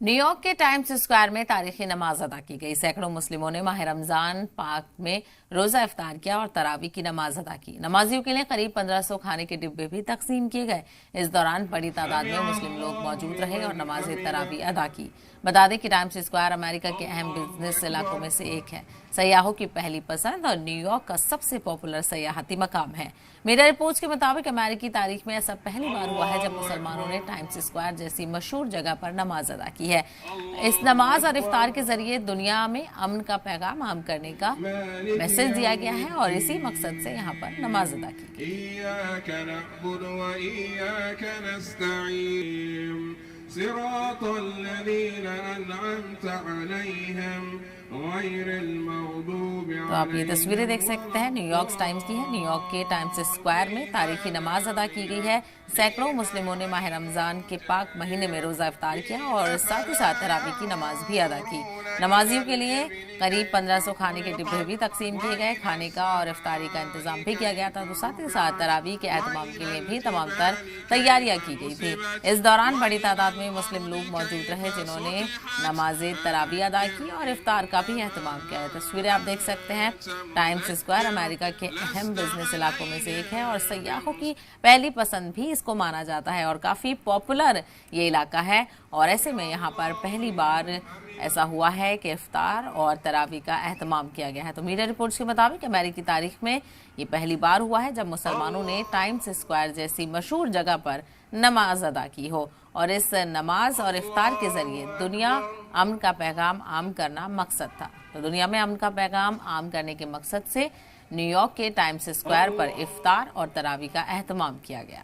New York के times square में तारीखी नमाज अदा की गई। सैकड़ों मुस्लिमों ने माह रमजान पाक में रोजा इफ्तार किया और तरावी की नमाज अदा की। नमाजियों के लिए करीब 1500 खाने के डिब्बे भी तकसीम किए गए। इस दौरान बड़ी तादाद में मुस्लिम लोग मौजूद रहे और नमाज तरावी अदा की। बता दें कि टाइम्स स्क्वायर अमेरिका के अहम बिजनेस इलाकों में से एक है। सयाहों की पहली पसंद और न्यूयॉर्क का सबसे पॉपुलर सयाहती मकाम है। मीडिया रिपोर्ट्स के मुताबिक अमेरिकी तारीख में ऐसा पहली बार हुआ है जब मुसलमानों ने टाइम्स स्क्वायर जैसी मशहूर जगह पर नमाज अदा की है। इस नमाज और इफ्तार के जरिए दुनिया में अमन का पैगाम आम करने का मैसेज दिया गया है और इसी मकसद से यहाँ पर नमाज अदा की तो आप ये तस्वीरें देख सकते हैं, न्यूयॉर्क टाइम्स की है। न्यूयॉर्क के टाइम्स स्क्वायर में तारीखी नमाज अदा की गई है। सैकड़ों मुस्लिमों ने माह रमजान के पाक महीने में रोजा इफ्तार किया और साथ ही साथ तरावी की नमाज भी अदा की। नमाजियों के लिए करीब 1500 खाने के डिब्बे भी तकसीम किए गए। खाने का और इफ्तारी का इंतजाम भी किया गया था। तो साथ ही साथ तरावी के एहतमाम के लिए भी तमाम तर तैयारियां की गई थी। इस दौरान बड़ी तादाद में मुस्लिम लोग मौजूद रहे जिन्होंने नमाज तरावी अदा की और इफ्तार का भी एहतमाम किया है। तस्वीरें आप देख सकते हैं। टाइम्स स्क्वायर अमेरिका के अहम बिजनेस इलाकों में से एक है और सयाहों की पहली पसंद भी इसको माना जाता है और काफी पॉपुलर ये इलाका है। और ऐसे में यहाँ पर पहली बार ऐसा हुआ है कि इफ्तार और तरावी का एहतमाम किया गया है। तो मीडिया रिपोर्ट्स के मुताबिक अमेरिकी तारीख में ये पहली बार हुआ है जब मुसलमानों ने टाइम्स स्क्वायर जैसी मशहूर जगह पर नमाज अदा की हो और इस नमाज और इफ्तार के जरिए दुनिया अमन का पैगाम आम करना मकसद था। तो दुनिया में अमन का पैगाम आम करने के मकसद से न्यूयॉर्क के टाइम्स स्क्वायर पर इफ्तार और तरावी का एहतमाम किया गया।